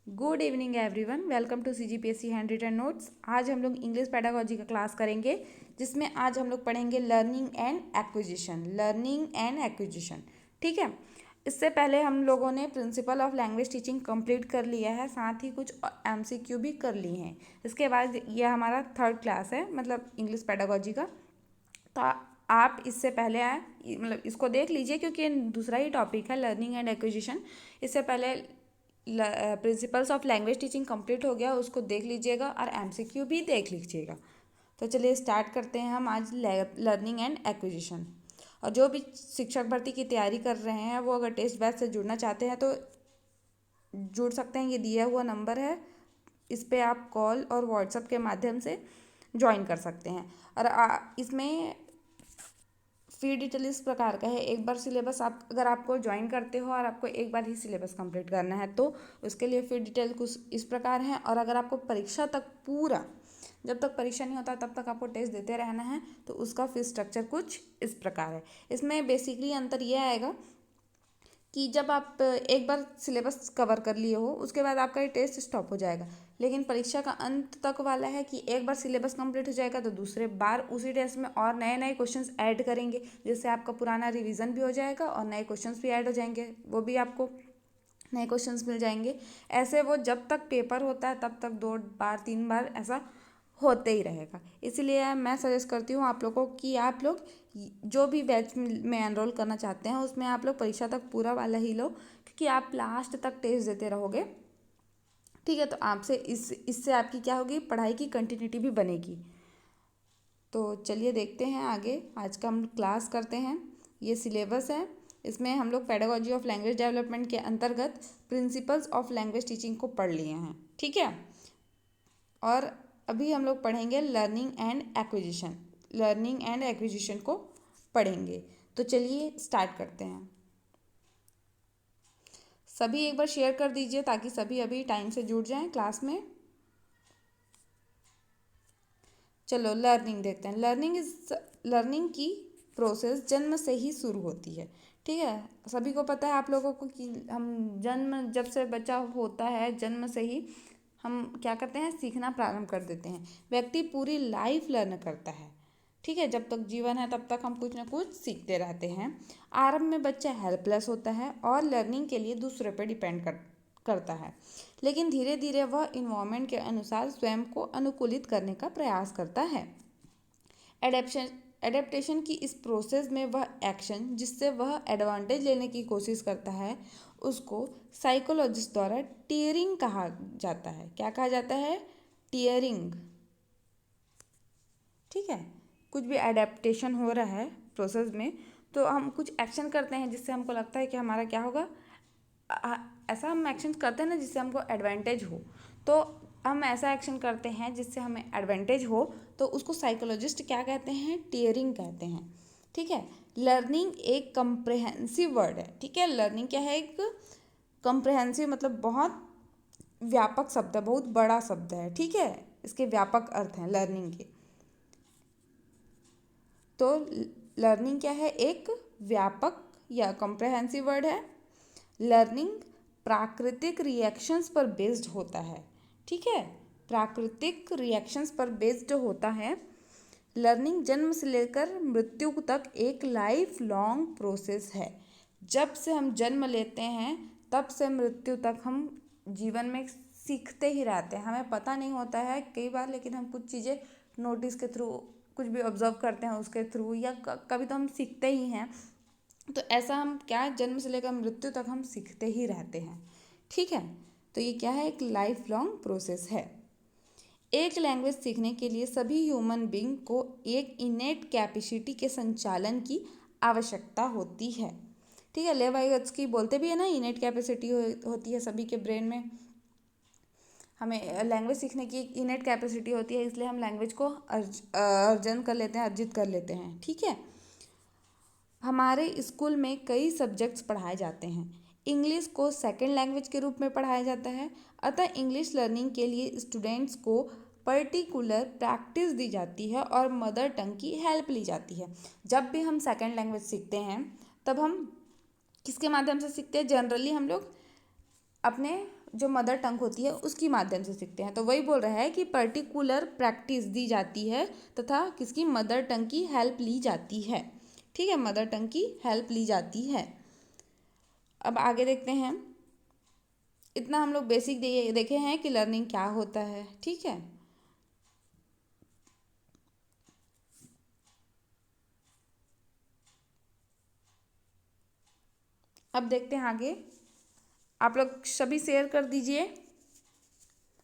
Good evening everyone, welcome to CGPSC hand written notes. आज हम लोग इंग्लिश पेडागोजी का क्लास करेंगे, जिसमें आज हम लोग पढ़ेंगे लर्निंग एंड एक्विजिशन। ठीक है। इससे पहले हम लोगों ने principle of language teaching complete कर लिया है, साथ ही कुछ MCQ भी कर लिए हैं। इसके बाद यह हमारा थर्ड क्लास है, मतलब इंग्लिश पेडागोजी का। तो आप इससे पहले आए, मतलब इसको देख लीजिए, क्योंकि ये दूसरा ही टॉपिक है, लर्निंग एंड एक्विजिशन। इससे पहले principles of language teaching complete हो गया, उसको देख लीजिएगा और MCQ भी देख लीजिएगा। तो चलिए स्टार्ट करते हैं हम आज लर्निंग एंड एक्विजिशन। और जो भी शिक्षक भर्ती की तैयारी कर रहे हैं, वो अगर टेस्ट बैच से जुड़ना चाहते हैं तो जुड़ सकते हैं। ये दिया हुआ नंबर है, इस पर आप कॉल और व्हाट्सएप के माध्यम से ज्वाइन कर सकते हैं। और इसमें फ़ी डिटेल इस प्रकार का है, एक बार सिलेबस आप अगर आपको ज्वाइन करते हो और आपको एक बार ही सिलेबस कंप्लीट करना है तो उसके लिए फ़ी डिटेल कुछ इस प्रकार है। और अगर आपको परीक्षा तक पूरा, जब तक परीक्षा नहीं होता तब तक आपको टेस्ट देते रहना है, तो उसका फ़ी स्ट्रक्चर कुछ इस प्रकार है। इसमें बेसिकली अंतर यह आएगा कि जब आप एक बार सिलेबस कवर कर लिए हो, उसके बाद आपका ये टेस्ट स्टॉप हो जाएगा। लेकिन परीक्षा का अंत तक वाला है कि एक बार सिलेबस कंप्लीट हो जाएगा तो दूसरे बार उसी टेस्ट में और नए नए क्वेश्चंस ऐड करेंगे, जिससे आपका पुराना रिवीजन भी हो जाएगा और नए क्वेश्चंस भी ऐड हो जाएंगे, वो भी आपको नए क्वेश्चंस मिल जाएंगे। ऐसे वो जब तक पेपर होता है तब तक 2 बार 3 बार ऐसा होते ही रहेगा। इसलिए मैं सजेस्ट करती हूँ आप लोगों को कि आप लोग जो भी बैच में एनरोल करना चाहते हैं उसमें आप लोग परीक्षा तक पूरा वाला ही लो, क्योंकि आप लास्ट तक टेस्ट देते रहोगे। ठीक है, तो आपसे इससे आपकी क्या होगी, पढ़ाई की कंटिन्यूटी भी बनेगी। तो चलिए देखते हैं आगे, आज का हम क्लास करते हैं। ये सिलेबस है, इसमें हम लोग पेडागोजी ऑफ लैंग्वेज डेवलपमेंट के अंतर्गत प्रिंसिपल्स ऑफ लैंग्वेज टीचिंग को पढ़ लिए हैं। ठीक है। और अभी हम लोग पढ़ेंगे लर्निंग एंड एक्विजिशन को पढ़ेंगे। तो चलिए स्टार्ट करते हैं। सभी एक बार शेयर कर दीजिए ताकि सभी अभी टाइम से जुड़ जाएं क्लास में। चलो लर्निंग देखते हैं। लर्निंग की प्रोसेस जन्म से ही शुरू होती है। ठीक है, सभी को पता है आप लोगों को कि हम जब से बच्चा होता है, जन्म से ही हम क्या करते हैं, सीखना प्रारंभ कर देते हैं। व्यक्ति पूरी लाइफ लर्न करता है। ठीक है, जब तक जीवन है तब तक हम कुछ ना कुछ सीखते रहते हैं। आरंभ में बच्चा हेल्पलेस होता है और लर्निंग के लिए दूसरे पर डिपेंड करता है, लेकिन धीरे धीरे वह इन्वायरमेंट के अनुसार स्वयं को अनुकूलित करने का प्रयास करता है। एडेप्टेशन की इस प्रोसेस में वह एक्शन जिससे वह एडवांटेज लेने की कोशिश करता है, उसको साइकोलॉजिस्ट द्वारा टीयरिंग कहा जाता है। क्या कहा जाता है? टीयरिंग। ठीक है, कुछ भी एडेप्टेशन हो रहा है प्रोसेस में, तो हम कुछ एक्शन करते हैं जिससे हमको लगता है कि हमारा क्या होगा, ऐसा हम एक्शन करते हैं ना जिससे हमको एडवांटेज हो। तो हम ऐसा एक्शन करते हैं जिससे हमें एडवांटेज हो, तो उसको साइकोलॉजिस्ट क्या कहते हैं? टीयरिंग कहते हैं। ठीक है। लर्निंग एक कंप्रेहेंसिव वर्ड है। ठीक है, लर्निंग क्या है? एक कंप्रेहेंसिव मतलब बहुत व्यापक शब्द है, बहुत बड़ा शब्द है। ठीक है, इसके व्यापक अर्थ हैं लर्निंग के। तो लर्निंग क्या है? एक व्यापक या कॉम्प्रहेंसिव वर्ड है। लर्निंग प्राकृतिक रिएक्शंस पर बेस्ड होता है। ठीक है, प्राकृतिक रिएक्शंस पर बेस्ड होता है। लर्निंग जन्म से लेकर मृत्यु तक एक लाइफ लॉन्ग प्रोसेस है। जब से हम जन्म लेते हैं तब से मृत्यु तक हम जीवन में सीखते ही रहते हैं। हमें पता नहीं होता है कई बार, लेकिन हम कुछ चीज़ें नोटिस के थ्रू, कुछ भी ऑब्जर्व करते हैं उसके थ्रू, या कभी तो हम सीखते ही हैं। तो ऐसा हम क्या, जन्म से लेकर मृत्यु तक हम सीखते ही रहते हैं। ठीक है, तो ये क्या है? एक लाइफ लॉन्ग प्रोसेस है। एक लैंग्वेज सीखने के लिए सभी ह्यूमन बींग को एक इनेट कैपेसिटी के संचालन की आवश्यकता होती है। ठीक है, लेवाइट्स्की बोलते भी है ना, इनेट कैपेसिटी होती है सभी के ब्रेन में। हमें लैंग्वेज सीखने की एक इनेट कैपेसिटी होती है, इसलिए हम लैंग्वेज को अर्जित कर लेते हैं। ठीक है, हमारे स्कूल में कई सब्जेक्ट्स पढ़ाए जाते हैं। इंग्लिश को सेकंड लैंग्वेज के रूप में पढ़ाया जाता है, अतः इंग्लिश लर्निंग के लिए स्टूडेंट्स को पर्टिकुलर प्रैक्टिस दी जाती है और मदर टंग की हेल्प ली जाती है। जब भी हम सेकंड लैंग्वेज सीखते हैं तब हम किसके माध्यम से सीखते हैं? जनरली हम लोग अपने जो मदर टंग होती है उसकी माध्यम से सीखते हैं। तो वही बोल रहा है कि पर्टिकुलर प्रैक्टिस दी जाती है तथा किसकी, मदर टंग की हेल्प ली जाती है। ठीक है, मदर टंग की हेल्प ली जाती है। अब आगे देखते हैं। इतना हम लोग बेसिक देखे हैं कि लर्निंग क्या होता है। ठीक है, अब देखते हैं आगे। आप लोग सभी शेयर कर दीजिए,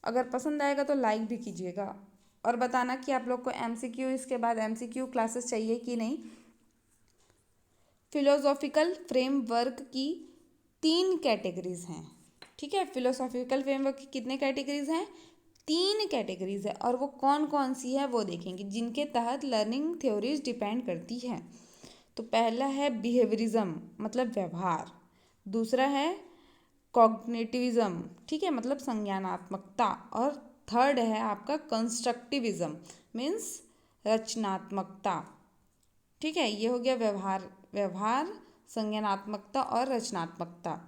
अगर पसंद आएगा तो लाइक भी कीजिएगा, और बताना कि आप लोग को एमसीक्यू, इसके बाद एमसीक्यू क्लासेस चाहिए कि नहीं। फिलोसॉफिकल फ्रेमवर्क की 3 कैटेगरीज हैं। ठीक है, फिलोसॉफिकल फ्रेमवर्क की कितने कैटेगरीज हैं? 3 कैटेगरीज है, और वो कौन कौन सी है वो देखेंगे, जिनके तहत लर्निंग थ्योरीज डिपेंड करती है। तो पहला है बिहेवियरिज्म, मतलब व्यवहार। दूसरा है कॉग्निटिविज्म, ठीक है, मतलब संज्ञानात्मकता। और थर्ड है आपका कंस्ट्रक्टिविज्म, मीन्स रचनात्मकता। ठीक है, ये हो गया व्यवहार, संज्ञानात्मकता और रचनात्मकता।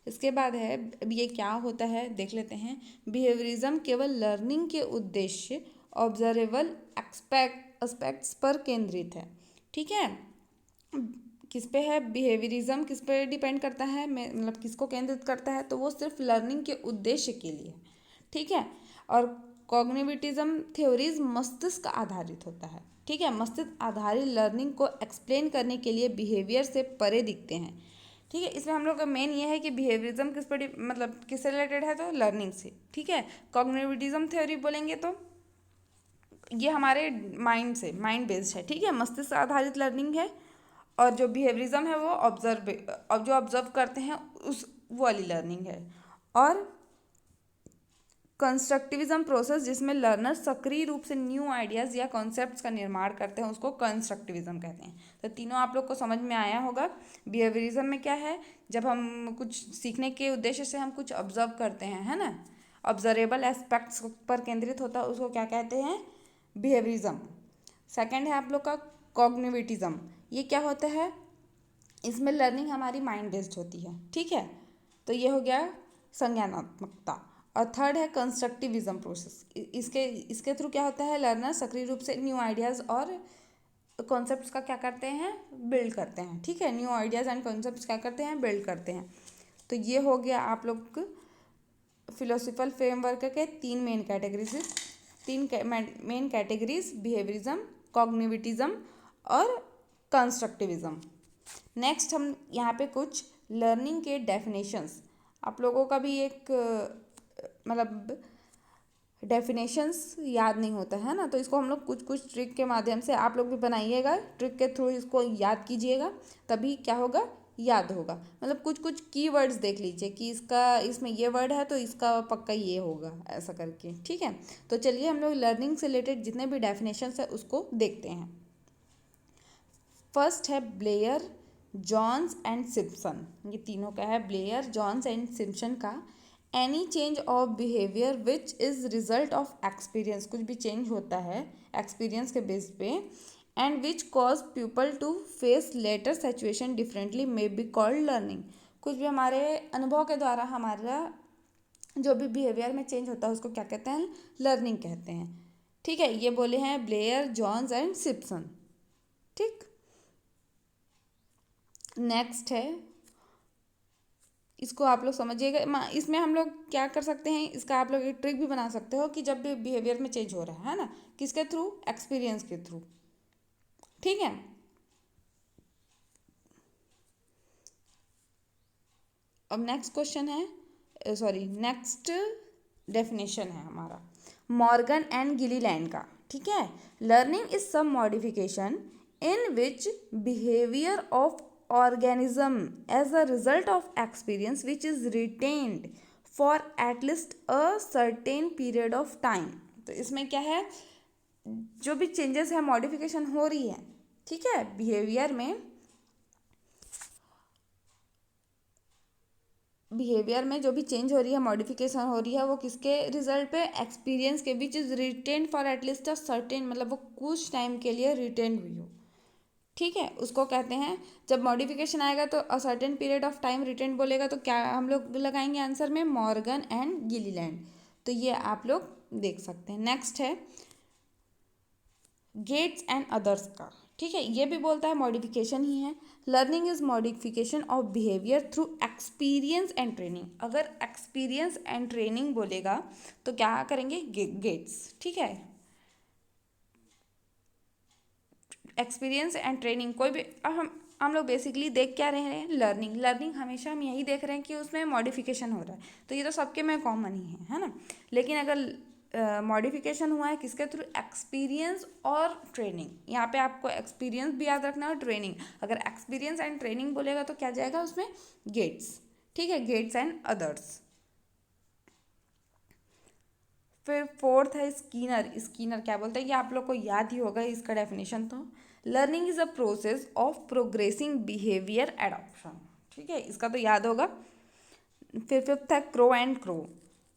इसके बाद है, अब ये क्या होता है देख लेते हैं। बिहेवियरिज्म केवल लर्निंग के उद्देश्य, ऑब्जर्वेबल एस्पेक्ट्स पर केंद्रित है। ठीक है, किस पे है बिहेवियरिज्म, किस पे डिपेंड करता है, मतलब किसको केंद्रित करता है, तो वो सिर्फ लर्निंग के उद्देश्य के लिए। ठीक है, और कॉग्निटिविज्म थ्योरीज मस्तिष्क आधारित होता है। ठीक है, मस्तिष्क आधारित लर्निंग को एक्सप्लेन करने के लिए बिहेवियर से परे दिखते हैं। ठीक है, इसमें हम लोग का मेन ये है कि बिहेवियरिज्म किस पर मतलब किससे रिलेटेड है, तो लर्निंग से। ठीक है, कॉग्निटिविज्म थ्योरी बोलेंगे तो ये हमारे माइंड बेस्ड है। ठीक है, मस्तिष्क आधारित लर्निंग है, और जो बिहेवियरिज्म है वो ऑब्जर्व करते हैं उस वो वाली लर्निंग है। और कंस्ट्रक्टिविज्म प्रोसेस, जिसमें लर्नर सक्रिय रूप से न्यू आइडियाज़ या कॉन्सेप्ट्स का निर्माण करते हैं, उसको कंस्ट्रक्टिविज्म कहते हैं। तो तीनों आप लोग को समझ में आया होगा। बिहेवियरिज्म में क्या है, जब हम कुछ सीखने के उद्देश्य से हम कुछ ऑब्जर्व करते हैं, है ना, ऑब्जर्वेबल एस्पेक्ट्स पर केंद्रित होता है, उसको क्या कहते हैं, बिहेवियरिज्म। सेकेंड है आप लोग का कॉग्निटिविज्म। ये क्या होता है, इसमें लर्निंग हमारी माइंड बेस्ड होती है। ठीक है, तो ये हो गया संज्ञानात्मकता। और थर्ड है कंस्ट्रक्टिविज्म प्रोसेस। इसके थ्रू क्या होता है, लर्नर सक्रिय रूप से न्यू आइडियाज़ और कॉन्सेप्ट्स का क्या करते हैं, बिल्ड करते हैं। ठीक है, न्यू आइडियाज़ एंड कॉन्सेप्ट्स क्या करते हैं, बिल्ड करते हैं। तो ये हो गया आप लोग फिलोसफिकल फ्रेमवर्क के 3 main categories. 3 main categories, behaviourism, cognitivism और कंस्ट्रक्टिविज्म। नेक्स्ट हम यहाँ पे कुछ लर्निंग के डेफिनेशंस, आप लोगों का भी एक मतलब डेफिनेशंस याद नहीं होता है ना, तो इसको हम लोग कुछ कुछ ट्रिक के माध्यम से आप लोग भी बनाइएगा, ट्रिक के थ्रू इसको याद कीजिएगा, तभी क्या होगा, याद होगा। मतलब कुछ कुछ कीवर्ड्स देख लीजिए कि इसमें ये वर्ड है तो इसका पक्का ये होगा, ऐसा करके। ठीक है, तो चलिए हम लोग लर्निंग से रिलेटेड जितने भी डेफिनेशंस है उसको देखते हैं। फर्स्ट है ब्लेयर, जॉन्स एंड सिम्पसन। ये तीनों का है, ब्लेयर, जॉन्स एंड सिम्पसन का। Any change of behaviour which is result of experience, कुछ भी चेंज होता है एक्सपीरियंस के बेस पे, and which cause people to face later situation differently may be called learning. कुछ भी हमारे अनुभव के द्वारा हमारा जो भी बिहेवियर में चेंज होता है उसको क्या कहते हैं, लर्निंग कहते हैं। ठीक है, ये बोले हैं ब्लेयर, जॉन्स एंड सिम्पसन। ठीक, नेक्स्ट है, इसको आप लोग समझिएगा। इसमें हम लोग क्या कर सकते हैं, इसका आप लोग एक ट्रिक भी बना सकते हो कि जब भी बिहेवियर में चेंज हो रहा है ना, किसके थ्रू, एक्सपीरियंस के थ्रू। ठीक है, अब नेक्स्ट क्वेश्चन है, नेक्स्ट डेफिनेशन है हमारा मॉर्गन एंड गिलीलैंड का। ठीक है, learning is some modification in which behaviour of organism as a result of experience which is retained for at least a certain period of time। तो इसमें क्या है, जो भी चेंजेस है, मॉडिफिकेशन हो रही है, ठीक है, बिहेवियर में जो भी चेंज हो रही है, मॉडिफिकेशन हो रही है, वो किसके रिजल्ट पे, एक्सपीरियंस के, which is retained for at least a certain, मतलब वो कुछ टाइम के लिए रिटेन हुई हो। ठीक है, उसको कहते हैं, जब मॉडिफिकेशन आएगा तो a certain period of time retained बोलेगा तो क्या हम लोग लगाएंगे आंसर में, मॉर्गन एंड गिलीलैंड। तो ये आप लोग देख सकते हैं। नेक्स्ट है गेट्स एंड अदर्स का, ठीक है, ये भी बोलता है मॉडिफिकेशन ही है। Learning is modification of behaviour through experience and training. अगर एक्सपीरियंस एंड ट्रेनिंग बोलेगा तो क्या करेंगे, गेट्स, ठीक है। एक्सपीरियंस एंड ट्रेनिंग कोई भी, अब हम लोग बेसिकली देख क्या रहे हैं, लर्निंग। लर्निंग हमेशा हम यही देख रहे हैं कि उसमें मॉडिफिकेशन हो रहा है, तो ये तो सबके में कॉमन ही है ना। लेकिन अगर मॉडिफिकेशन हुआ है किसके थ्रू, एक्सपीरियंस और ट्रेनिंग। यहाँ पे आपको एक्सपीरियंस भी याद रखना है और ट्रेनिंग। अगर एक्सपीरियंस एंड ट्रेनिंग बोलेगा तो क्या जाएगा उसमें, गेट्स, ठीक है, गेट्स एंड अदर्स। फिर फोर्थ है स्कीनर। स्कीनर क्या बोलता है, ये आप लोग को याद ही होगा इसका डेफिनेशन। तो learning is a process of progressing behaviour adoption, ठीक है, इसका तो याद होगा। फिर फिफ्थ है क्रो एंड क्रो।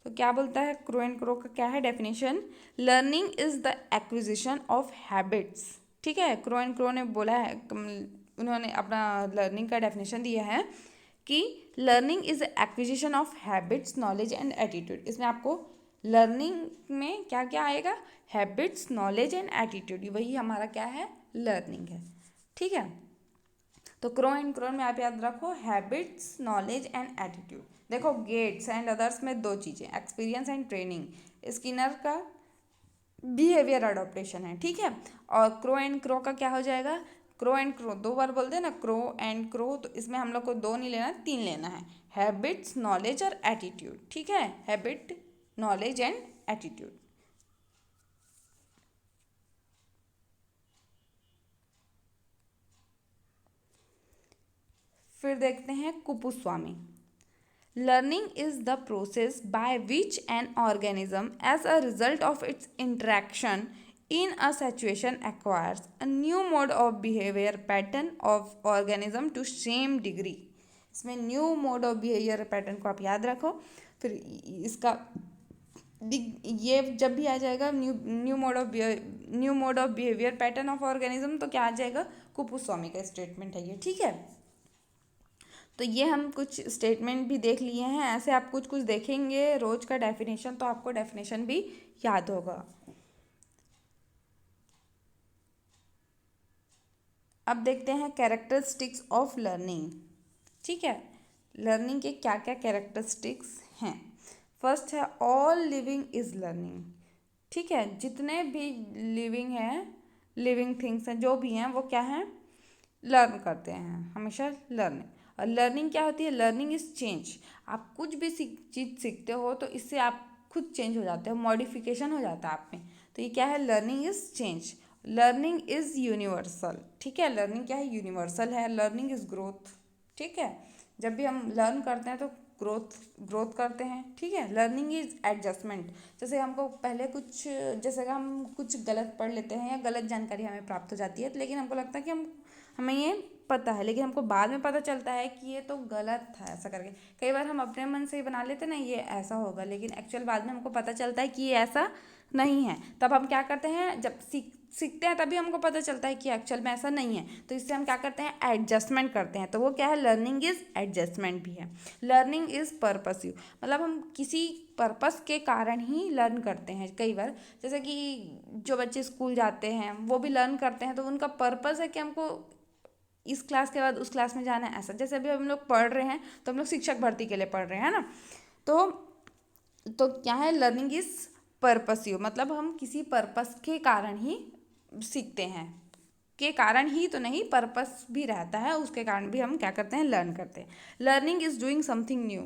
तो क्या बोलता है, क्रो एंड क्रो का क्या है definition, learning is the acquisition of habits, ठीक है। क्रो एंड क्रो ने बोला है, उन्होंने अपना लर्निंग का डेफिनेशन दिया है कि learning is acquisition of habits, knowledge and attitude. इसमें आपको लर्निंग में क्या क्या आएगा, हैबिट्स, नॉलेज एंड एटीट्यूड, वही हमारा क्या है, लर्निंग है, ठीक है। तो क्रो एंड क्रो में आप याद रखो हैबिट्स, नॉलेज एंड एटीट्यूड। देखो गेट्स एंड अदर्स में दो चीज़ें, एक्सपीरियंस एंड ट्रेनिंग। स्किनर का बिहेवियर अडोप्टेशन है, ठीक है। और क्रो एंड क्रो का क्या हो जाएगा, क्रो एंड क्रो दो बार बोलते हैं ना, क्रो एंड क्रो, तो इसमें हम लोग को दो नहीं लेना, तीन लेना है, हैबिट्स, नॉलेज और एटीट्यूड, ठीक है, हैबिट, नॉलेज एंड एटीट्यूड। फिर देखते हैं Kuppuswamy. Learning is the process by which an organism as a result of its interaction in a situation acquires a new mode of behavior pattern of organism to same degree। इसमें new mode of behaviour pattern को आप याद रखो। फिर इसका ये जब भी आ जाएगा new mode of behaviour pattern of organism, तो क्या आ जाएगा, कुपुस्वामी का स्टेटमेंट है ये, ठीक है। तो ये हम कुछ स्टेटमेंट भी देख लिए हैं, ऐसे आप कुछ कुछ देखेंगे रोज का डेफिनेशन, तो आपको डेफिनेशन भी याद होगा। अब देखते हैं कैरेक्टरिस्टिक्स ऑफ लर्निंग, ठीक है। लर्निंग के क्या क्या कैरेक्टरिस्टिक्स हैं। फर्स्ट है ऑल लिविंग इज लर्निंग, ठीक है, जितने भी लिविंग हैं, लिविंग थिंग्स हैं, जो भी हैं वो क्या हैं, लर्न करते हैं, हमेशा लर्निंग। और लर्निंग क्या होती है, लर्निंग इज चेंज। आप कुछ भी चीज़ सीखते हो तो इससे आप खुद चेंज हो जाते हो, मॉडिफिकेशन हो जाता है आप में। तो ये क्या है, learning is change. Learning is universal, ठीक है, लर्निंग क्या है, यूनिवर्सल है। लर्निंग इज ग्रोथ, ठीक है, जब भी हम लर्न करते हैं तो ग्रोथ करते हैं, ठीक है। लर्निंग इज एडजस्टमेंट, जैसे हमको पहले कुछ, जैसे हम कुछ गलत पढ़ लेते हैं या गलत जानकारी हमें प्राप्त हो जाती है, लेकिन हमको लगता है कि हमें ये पता है, लेकिन हमको बाद में पता चलता है कि ये तो गलत था, ऐसा करके। कई बार हम अपने मन से ही बना लेते ना ये ऐसा होगा, लेकिन एक्चुअल बाद में हमको पता चलता है कि ये ऐसा नहीं है। तब हम क्या करते हैं, जब सीखते हैं तभी हमको पता चलता है कि एक्चुअल में ऐसा नहीं है, तो इससे हम क्या करते हैं, एडजस्टमेंट करते हैं। तो वो क्या है, लर्निंग इज एडजस्टमेंट भी है। लर्निंग इज पर्पसिव, मतलब हम किसी पर्पस के कारण ही लर्न करते हैं। कई बार जैसे कि जो बच्चे स्कूल जाते हैं वो भी लर्न करते हैं, तो उनका पर्पस है कि हमको इस क्लास के बाद उस क्लास में जाना है, ऐसा। जैसे अभी हम लोग पढ़ रहे हैं तो हम लोग शिक्षक भर्ती के लिए पढ़ रहे हैं ना, तो क्या है, लर्निंग इज पर्पसिव, मतलब हम किसी पर्पस के कारण ही सीखते हैं, के कारण ही तो नहीं, पर्पस भी रहता है, उसके कारण भी हम क्या करते हैं, लर्न करते हैं। Learning is doing something new,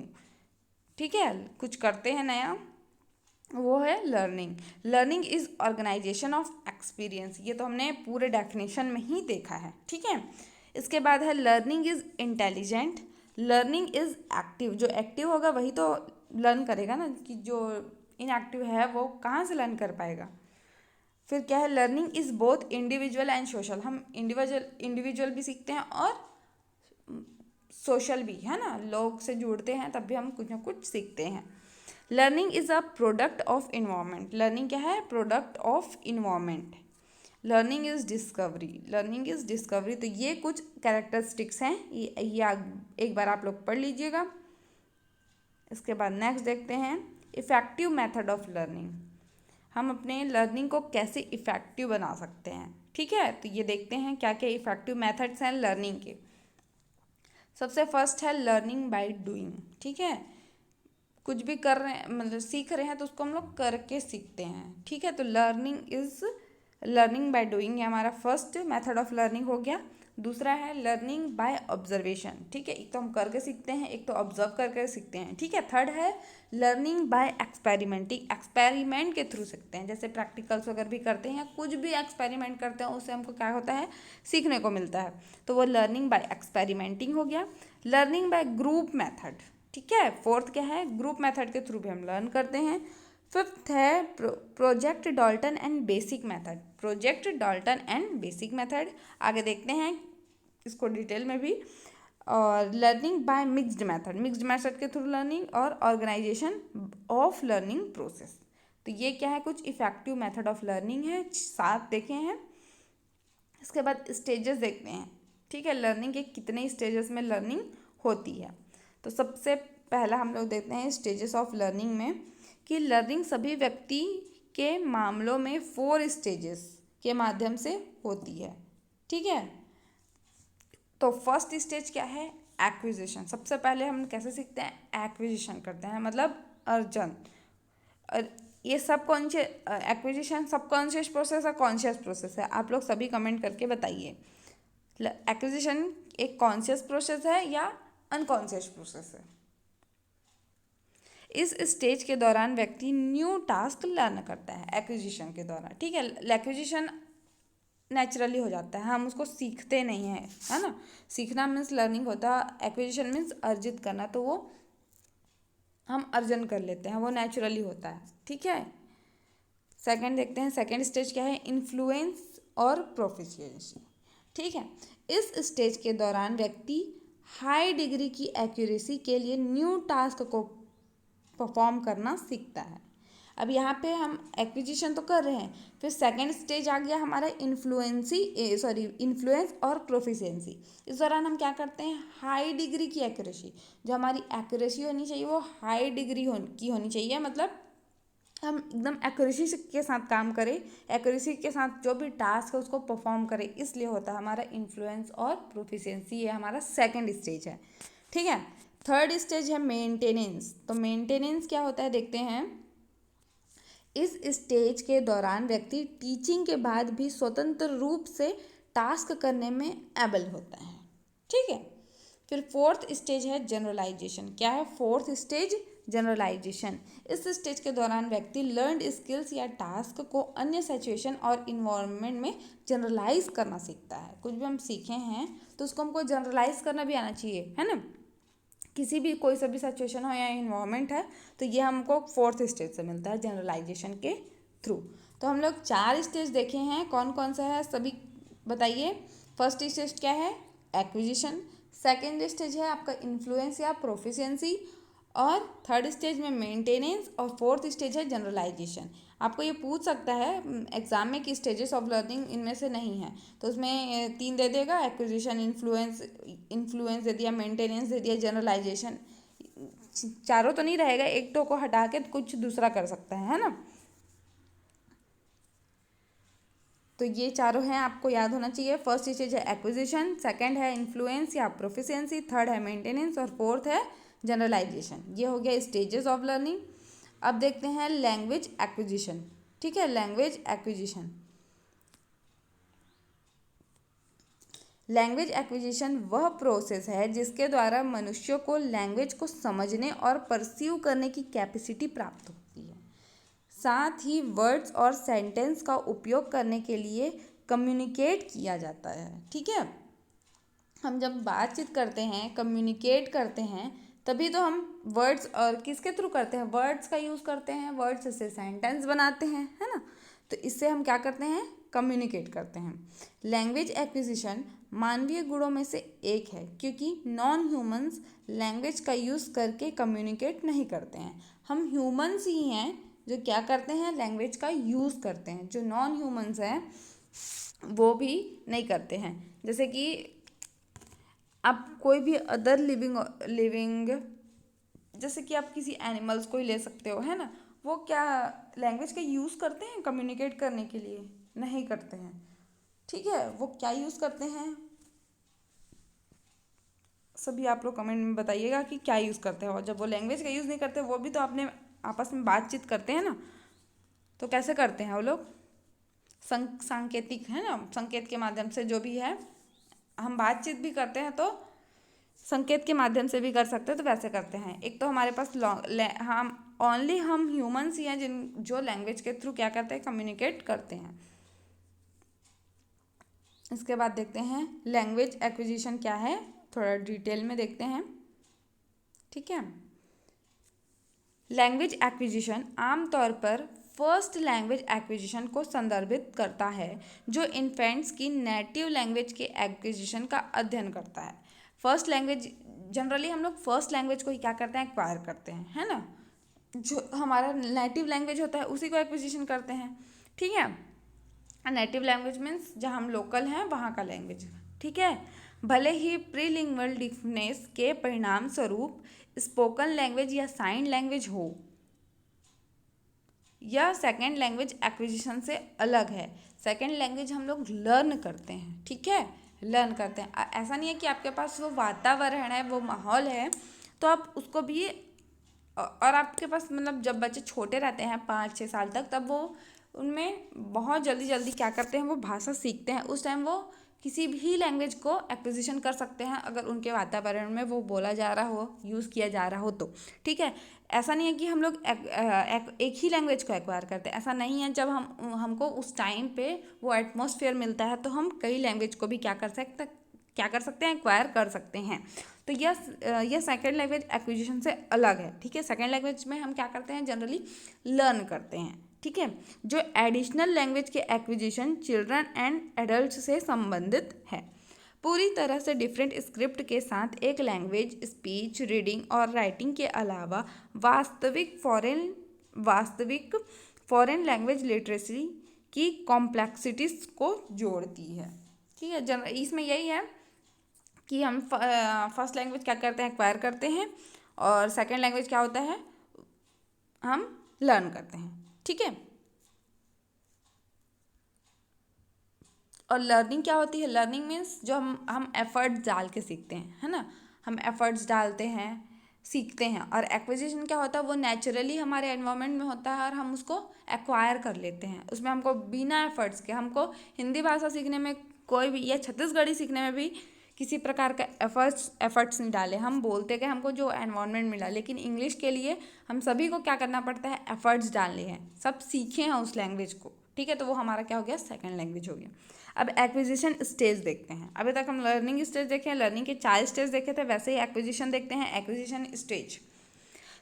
ठीक है, कुछ करते हैं नया, वो है learning. Learning is organisation of experience, ये तो हमने पूरे डेफिनेशन में ही देखा है, ठीक है। इसके बाद है learning is intelligent. Learning is active, जो एक्टिव होगा वही तो लर्न करेगा ना, कि जो इनएक्टिव है वो कहाँ से लर्न कर पाएगा। फिर क्या है, learning is both individual and social, हम इंडिविजुअल भी सीखते हैं और सोशल भी, है ना, लोग से जुड़ते हैं तब भी हम कुछ ना कुछ सीखते हैं। Learning is a product of environment, learning क्या है, product of environment. Learning is discovery, learning is discovery. तो ये कुछ कैरेक्टरिस्टिक्स हैं, ये एक बार आप लोग पढ़ लीजिएगा। इसके बाद नेक्स्ट देखते हैं इफ़ेक्टिव मेथड ऑफ लर्निंग। हम अपने लर्निंग को कैसे इफ़ेक्टिव बना सकते हैं, ठीक है। तो ये देखते हैं क्या क्या इफ़ेक्टिव मेथड्स हैं लर्निंग के। सबसे फर्स्ट है लर्निंग बाय डूइंग, ठीक है। कुछ भी कर रहे हैं, मतलब सीख रहे हैं, तो उसको हम लोग करके सीखते हैं, ठीक है। तो लर्निंग बाय डूइंग, ये हमारा फर्स्ट मेथड ऑफ लर्निंग हो गया। दूसरा है लर्निंग बाय ऑब्जर्वेशन, ठीक है। एक तो हम करके सीखते हैं, एक तो ऑब्जर्व करके सीखते हैं, ठीक है। थर्ड है लर्निंग बाय एक्सपेरिमेंटिंग, एक्सपेरिमेंट के थ्रू सीखते हैं। जैसे प्रैक्टिकल्स वगैरह भी करते हैं या कुछ भी एक्सपेरिमेंट करते हैं, उससे हमको क्या होता है, सीखने को मिलता है। तो वो लर्निंग बाय एक्सपेरिमेंटिंग हो गया। लर्निंग बाय ग्रुप मेथड, ठीक है। फोर्थ क्या है, ग्रुप मेथड के थ्रू भी हम लर्न करते हैं। फिफ्थ है project Dalton and basic method, project Dalton and basic method. आगे देखते हैं इसको डिटेल में भी। और learning by mixed method, mixed method के थ्रू लर्निंग और ऑर्गेनाइजेशन ऑफ लर्निंग प्रोसेस। तो ये क्या है, कुछ इफेक्टिव मेथड ऑफ लर्निंग है, 7 देखे हैं। इसके बाद स्टेजेस देखते हैं, ठीक है। लर्निंग के कितने स्टेजेस में लर्निंग होती है। तो सबसे पहला हम लोग देखते हैं स्टेजेस ऑफ लर्निंग में कि लर्निंग सभी व्यक्ति के मामलों में 4 स्टेजेस के माध्यम से होती है, ठीक है। तो फर्स्ट स्टेज क्या है, एक्विजिशन। सबसे पहले हम कैसे सीखते हैं, एक्विजिशन करते हैं, मतलब अर्जन। और ये एक्विजिशन सब कॉन्शियस प्रोसेस है, कॉन्शियस प्रोसेस है, आप लोग सभी कमेंट करके बताइए। एक्विजिशन एक कॉन्शियस प्रोसेस है या अनकॉन्शियस प्रोसेस है। इस स्टेज के दौरान व्यक्ति न्यू टास्क लर्न करता है एक्विजिशन के दौरान, ठीक है। एक्विजिशन नेचुरली हो जाता है, हम उसको सीखते नहीं हैं, है ना। सीखना मीन्स लर्निंग होता है, एक्विजिशन मीन्स अर्जित करना, तो वो हम अर्जन कर लेते हैं, वो नेचुरली होता है, ठीक है। सेकंड देखते हैं, सेकंड स्टेज क्या है, इन्फ्लुएंस और प्रोफिशिएंसी, ठीक है। इस स्टेज के दौरान व्यक्ति हाई डिग्री की एक्यूरेसी के लिए न्यू टास्क को परफॉर्म करना सीखता है। अब यहाँ पे हम एक्विजिशन तो कर रहे हैं, फिर सेकंड स्टेज आ गया हमारा इन्फ्लुएंस और प्रोफिशिएंसी। इस दौरान हम क्या करते हैं, हाई डिग्री की एक्यूरेसी, जो हमारी एक्यूरेसी होनी चाहिए वो हाई डिग्री की होनी चाहिए, मतलब हम एकदम एक्यूरेसी के साथ काम करें, एक्यूरेसी के साथ जो भी टास्क है उसको परफॉर्म करें, इसलिए होता है हमारा इन्फ्लुएंस और प्रोफिशिएंसी। ये हमारा सेकंड स्टेज है, ठीक है। थर्ड स्टेज है मेंटेनेंस। तो मेंटेनेंस क्या होता है देखते हैं। इस स्टेज के दौरान व्यक्ति टीचिंग के बाद भी स्वतंत्र रूप से टास्क करने में एबल होता है, ठीक है। फिर फोर्थ स्टेज है जनरलाइजेशन। क्या है फोर्थ स्टेज, जनरलाइजेशन। इस स्टेज के दौरान व्यक्ति लर्नड स्किल्स या टास्क को अन्य सिचुएशन और इन्वायरमेंट में जनरलाइज करना सीखता है। कुछ भी हम सीखे हैं तो उसको हमको जनरलाइज करना भी आना चाहिए, है ना। किसी भी कोई सा भी सिचुएशन हो या इन्वायरमेंट है, तो ये हमको फोर्थ स्टेज से मिलता है जनरलाइजेशन के थ्रू। तो हम लोग 4 स्टेज देखे हैं, कौन कौन सा है सभी बताइए। फर्स्ट स्टेज क्या है, एक्विजिशन। सेकेंड स्टेज है आपका इन्फ्लुएंस या प्रोफिशिएंसी, और थर्ड स्टेज में मेंटेनेंस, और फोर्थ स्टेज है जनरलाइजेशन। आपको ये पूछ सकता है एग्जाम में कि स्टेजेस ऑफ लर्निंग इनमें से नहीं है, तो उसमें 3 दे देगा, एक्विजिशन, इन्फ्लुएंस दे दिया, मेंटेनेंस दे दिया, जनरलाइजेशन। चारों तो नहीं रहेगा, एक तो को हटा के कुछ दूसरा कर सकता है ना। तो ये चारों हैं, आपको याद होना चाहिए। फर्स्ट स्टेज है एक्विजिशन, सेकंड है इन्फ्लुएंस या प्रोफिशिएंसी, थर्ड है मेंटेनेंस और फोर्थ है जनरलाइजेशन। ये हो गया स्टेजेस ऑफ लर्निंग। अब देखते हैं लैंग्वेज एक्विजिशन, ठीक है। लैंग्वेज एक्विजिशन, लैंग्वेज एक्विजिशन वह प्रोसेस है जिसके द्वारा मनुष्यों को लैंग्वेज को समझने और परसीव करने की कैपेसिटी प्राप्त होती है। साथ ही वर्ड्स और सेंटेंस का उपयोग करने के लिए कम्युनिकेट किया जाता है, ठीक है। हम जब बातचीत करते हैं, कम्युनिकेट करते हैं, तभी तो हम वर्ड्स और किसके थ्रू करते हैं, वर्ड्स का यूज़ करते हैं, वर्ड्स से सेंटेंस बनाते हैं, है ना। तो इससे हम क्या करते हैं, कम्युनिकेट करते हैं। लैंग्वेज एक्विजिशन मानवीय गुणों में से एक है, क्योंकि नॉन ह्यूमंस लैंग्वेज का यूज़ करके कम्युनिकेट नहीं करते हैं। हम ह्यूमंस ही हैं जो क्या करते हैं, लैंग्वेज का यूज़ करते हैं। जो नॉन ह्यूमंस हैं वो भी नहीं करते हैं। जैसे कि आप कोई भी अदर लिविंग जैसे कि आप किसी एनिमल्स को ही ले सकते हो, है ना, वो क्या लैंग्वेज का यूज़ करते हैं कम्युनिकेट करने के लिए? नहीं करते हैं। ठीक है, वो क्या यूज़ करते हैं? सभी आप लोग कमेंट में बताइएगा कि क्या यूज़ करते हैं। और जब वो लैंग्वेज का यूज़ नहीं करते, वो भी तो अपने आपस में बातचीत करते हैं ना, तो कैसे करते हैं वो लोग? सांकेतिक, है ना, संकेत के माध्यम से जो भी है, हम बातचीत भी करते हैं तो संकेत के माध्यम से भी कर सकते हैं, तो वैसे करते हैं। एक तो हमारे पास हम ह्यूमंस ही हैं जिन जो लैंग्वेज के थ्रू क्या करते हैं, कम्युनिकेट करते हैं। इसके बाद देखते हैं लैंग्वेज एक्विजिशन क्या है, थोड़ा डिटेल में देखते हैं। ठीक है, लैंग्वेज एक्विजिशन आमतौर पर फर्स्ट लैंग्वेज एक्विजिशन को संदर्भित करता है, जो इन्फेंट्स की नेटिव लैंग्वेज के एक्विजिशन का अध्ययन करता है। फर्स्ट लैंग्वेज, जनरली हम लोग फर्स्ट लैंग्वेज को ही क्या करते हैं, एक्वायर करते हैं, है ना। जो हमारा नेटिव लैंग्वेज होता है उसी को एक्विजिशन करते हैं। ठीक है, नेटिव लैंग्वेज मीन्स जहाँ हम लोकल हैं वहाँ का लैंग्वेज। ठीक है, भले ही प्रीलिंगुअल डिफनेस के परिणाम स्वरूप स्पोकन लैंग्वेज या साइन लैंग्वेज हो, यह सेकेंड लैंग्वेज एक्विजिशन से अलग है। सेकेंड लैंग्वेज हम लोग लर्न करते हैं। ठीक है, लर्न करते हैं। ऐसा नहीं है कि आपके पास वो वातावरण है, वो माहौल है, तो आप उसको भी, और आपके पास मतलब जब बच्चे छोटे रहते हैं 5-6 साल तक, तब वो उनमें बहुत जल्दी जल्दी क्या करते हैं, वो भाषा सीखते हैं। उस टाइम वो किसी भी लैंग्वेज को एक्विजिशन कर सकते हैं अगर उनके वातावरण में वो बोला जा रहा हो, यूज़ किया जा रहा हो तो। ठीक है, ऐसा नहीं है कि हम लोग एक ही लैंग्वेज को एक्वायर करते हैं, ऐसा नहीं है। जब हमको उस टाइम पे वो एटमॉस्फेयर मिलता है तो हम कई लैंग्वेज को भी क्या कर सकते हैं, एक्वायर कर सकते हैं। तो यह सेकेंड लैंग्वेज एक्विजिशन से अलग है। ठीक है, सेकेंड लैंग्वेज में हम क्या करते हैं, जनरली लर्न करते हैं। ठीक है, जो एडिशनल लैंग्वेज के एक्विजिशन चिल्ड्रन एंड एडल्ट से संबंधित है। पूरी तरह से डिफरेंट स्क्रिप्ट के साथ एक लैंग्वेज स्पीच, रीडिंग और राइटिंग के अलावा वास्तविक फॉरेन लैंग्वेज लिटरेसी की कॉम्प्लेक्सिटीज को जोड़ती है। ठीक है, इसमें यही है कि हम फर्स्ट लैंग्वेज क्या करते हैं, एक्वायर करते हैं, और सेकेंड लैंग्वेज क्या होता है, हम लर्न करते हैं। ठीक है, और लर्निंग क्या होती है? लर्निंग मीन्स जो हम एफर्ट्स डाल के सीखते हैं, है ना, हम एफर्ट्स डालते हैं, सीखते हैं। और एक्विजिशन क्या होता है, वो नेचुरली हमारे एनवायरनमेंट में होता है और हम उसको एक्वायर कर लेते हैं। उसमें हमको बिना एफर्ट्स के, हमको हिंदी भाषा सीखने में कोई भी, या छत्तीसगढ़ी सीखने में भी किसी प्रकार का एफर्ट्स नहीं डाले, हम बोलते कि हमको जो एनवायरनमेंट मिला। लेकिन इंग्लिश के लिए हम सभी को क्या करना पड़ता है, एफर्ट्स डालने हैं, सब सीखे हैं उस लैंग्वेज को। ठीक है, तो वो हमारा क्या हो गया, सेकेंड लैंग्वेज हो गया। अब एक्विजिशन स्टेज देखते हैं। अभी तक हम लर्निंग स्टेज देखे हैं, लर्निंग के 4 स्टेज देखे थे, वैसे ही एक्विजिशन देखते हैं, एक्विजिशन स्टेज।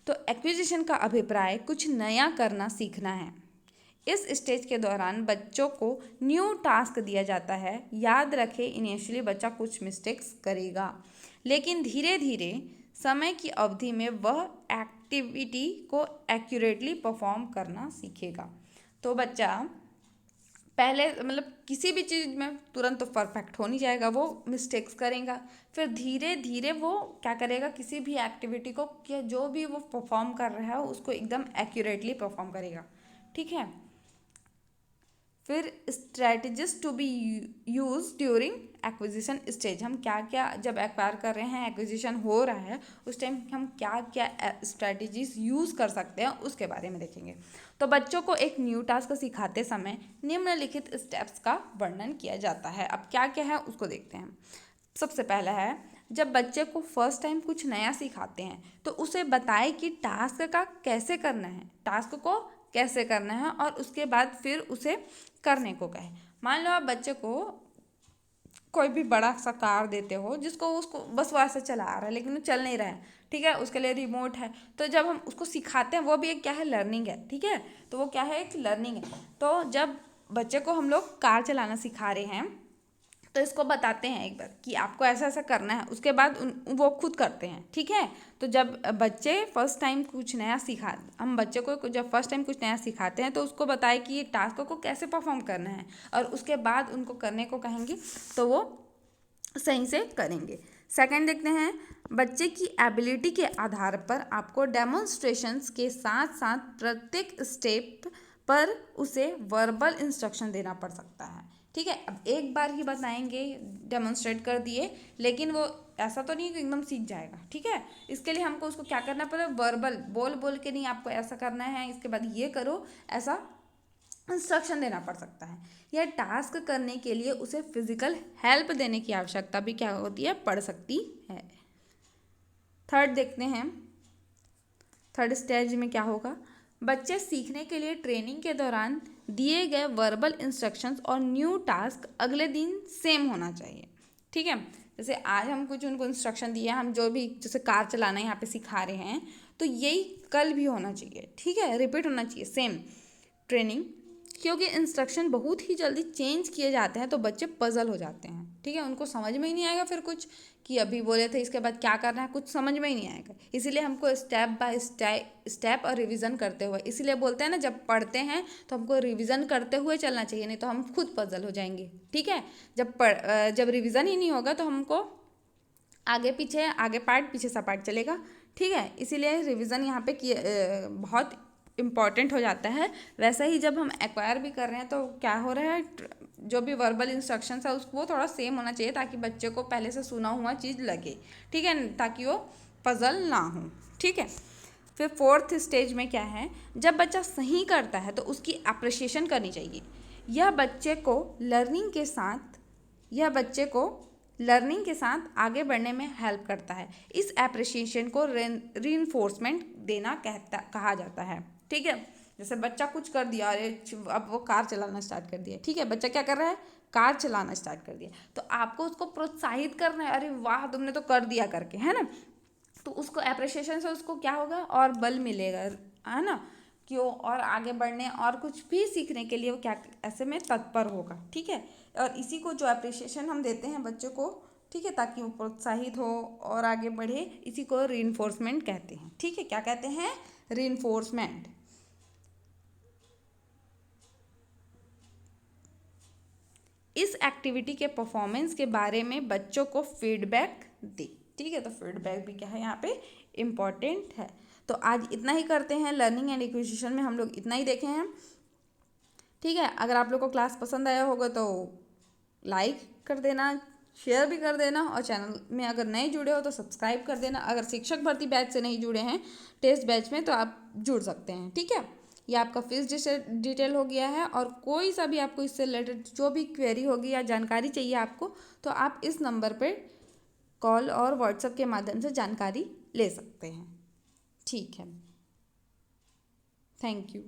तो एक्विजिशन का अभिप्राय कुछ नया करना सीखना है। इस स्टेज के दौरान बच्चों को न्यू टास्क दिया जाता है। याद रखें, इनिशियली बच्चा कुछ मिस्टेक्स करेगा, लेकिन धीरे धीरे समय की अवधि में वह एक्टिविटी को एक्यूरेटली परफॉर्म करना सीखेगा। तो बच्चा पहले मतलब किसी भी चीज़ में तुरंत तो परफेक्ट हो नहीं जाएगा, वो मिस्टेक्स करेगा, फिर धीरे धीरे वो क्या करेगा, किसी भी एक्टिविटी को, क्या जो भी वो परफॉर्म कर रहा है उसको एकदम एक्यूरेटली परफॉर्म करेगा। ठीक है, फिर strategies to be use during acquisition stage. हम क्या क्या, जब एक्वायर कर रहे हैं, एक्विजिशन हो रहा है, उस टाइम हम क्या क्या स्ट्रैटेजीज यूज़ कर सकते हैं उसके बारे में देखेंगे। तो बच्चों को एक न्यू टास्क सिखाते समय निम्नलिखित स्टेप्स का वर्णन किया जाता है। अब क्या क्या है उसको देखते हैं। सबसे पहला है, जब बच्चे को फर्स्ट टाइम कुछ नया सिखाते हैं तो उसे बताएं कि टास्क का कैसे करना है, टास्क को कैसे करना है, और उसके बाद फिर उसे करने को कहें। मान लो आप बच्चे को कोई भी बड़ा सा कार देते हो, जिसको उसको बस वो ऐसे चला रहा है लेकिन वो चल नहीं रहा है। ठीक है, उसके लिए रिमोट है, तो जब हम उसको सिखाते हैं वो भी एक क्या है, लर्निंग है। ठीक है, तो वो क्या है, एक लर्निंग है। तो जब बच्चे को हम लोग कार चलाना सिखा रहे हैं तो इसको बताते हैं एक बार कि आपको ऐसा ऐसा करना है, उसके बाद वो खुद करते हैं, ठीक है। तो जब बच्चे फर्स्ट टाइम कुछ नया हम बच्चे को जब फर्स्ट टाइम कुछ नया सिखाते हैं तो उसको बताए कि ये टास्क को कैसे परफॉर्म करना है, और उसके बाद उनको करने को कहेंगे तो वो सही से करेंगे। सेकंड देखते हैं, बच्चे की एबिलिटी के आधार पर आपको डेमोन्स्ट्रेशंस के साथ साथ प्रत्येक स्टेप पर उसे वर्बल इंस्ट्रक्शन देना पड़ सकता है, ठीक है। अब एक बार ही बताएंगे, डेमोन्स्ट्रेट कर दिए, लेकिन वो ऐसा तो नहीं कि एकदम सीख जाएगा, ठीक है। इसके लिए हमको उसको क्या करना पड़ेगा, वर्बल बोल बोल के नहीं, आपको ऐसा करना है, इसके बाद ये करो, ऐसा इंस्ट्रक्शन देना पड़ सकता है। यह टास्क करने के लिए उसे फिजिकल हेल्प देने की आवश्यकता भी क्या होती है, पड़ सकती है। थर्ड देखते हैं, थर्ड स्टेज में क्या होगा, बच्चे सीखने के लिए ट्रेनिंग के दौरान दिए गए वर्बल इंस्ट्रक्शंस और न्यू टास्क अगले दिन सेम होना चाहिए, ठीक है। जैसे आज हम कुछ उनको इंस्ट्रक्शन दिए, हम जो भी जैसे कार चलाना यहाँ पे सिखा रहे हैं, तो यही कल भी होना चाहिए, ठीक है, रिपीट होना चाहिए सेम ट्रेनिंग। क्योंकि इंस्ट्रक्शन बहुत ही जल्दी चेंज किए जाते हैं तो बच्चे पजल हो जाते हैं, ठीक है, उनको समझ में ही नहीं आएगा फिर कुछ, कि अभी बोले थे इसके बाद क्या करना है, कुछ समझ में ही नहीं आएगा। इसीलिए हमको स्टेप बाय स्टेप और रिवीजन करते हुए, इसीलिए बोलते हैं ना, जब पढ़ते हैं तो हमको रिवीजन करते हुए चलना चाहिए, नहीं तो हम खुद पजल हो जाएंगे, ठीक है। जब रिवीजन ही नहीं होगा तो हमको आगे पार्ट पीछे सा पार्ट चलेगा, ठीक है। इसीलिए रिवीजन यहाँ पे बहुत इम्पॉर्टेंट हो जाता है। वैसे ही जब हम एक्वायर भी कर रहे हैं तो क्या हो रहा है, जो भी वर्बल इंस्ट्रक्शंस है उसको वो थोड़ा सेम होना चाहिए, ताकि बच्चे को पहले से सुना हुआ चीज़ लगे, ठीक है, ताकि वो पजल ना हो, ठीक है। फिर फोर्थ स्टेज में क्या है, जब बच्चा सही करता है तो उसकी अप्रिशिएशन करनी चाहिए। यह बच्चे को लर्निंग के साथ आगे बढ़ने में हेल्प करता है। इस एप्रिसिएशन को रीइंफोर्समेंट देना कहा जाता है, ठीक है। जैसे बच्चा कुछ कर दिया, अरे अब वो कार चलाना स्टार्ट कर दिया, ठीक है, बच्चा क्या कर रहा है, कार चलाना स्टार्ट कर दिया, तो आपको उसको प्रोत्साहित करना है, अरे वाह तुमने तो कर दिया करके, है ना। तो उसको एप्रिसिएशन से उसको क्या होगा, और बल मिलेगा, है ना, क्यों, और आगे बढ़ने और कुछ भी सीखने के लिए वो क्या ऐसे में तत्पर होगा, ठीक है। और इसी को जो एप्रिसिएशन हम देते हैं बच्चों को, ठीक है, ताकि वो प्रोत्साहित हो और आगे बढ़े, इसी को रीइंफोर्समेंट कहते हैं, ठीक है। क्या कहते हैं, रीइंफोर्समेंट। इस एक्टिविटी के परफॉर्मेंस के बारे में बच्चों को फीडबैक दे, ठीक है। तो फीडबैक भी क्या है यहाँ पे इम्पॉर्टेंट है। तो आज इतना ही करते हैं, लर्निंग एंड एक्विजिशन में हम लोग इतना ही देखे हैं, ठीक है। अगर आप लोग को क्लास पसंद आया होगा तो लाइक कर देना, शेयर भी कर देना, और चैनल में अगर नए जुड़े हो तो सब्सक्राइब कर देना। अगर शिक्षक भर्ती बैच से नहीं जुड़े हैं टेस्ट बैच में, तो आप जुड़ सकते हैं, ठीक है। ये आपका फीस डिटेल हो गया है, और कोई सा भी आपको इससे रिलेटेड जो भी क्वेरी होगी या जानकारी चाहिए आपको, तो आप इस नंबर पर कॉल और व्हाट्सएप के माध्यम से जानकारी ले सकते हैं, ठीक है। Thank you.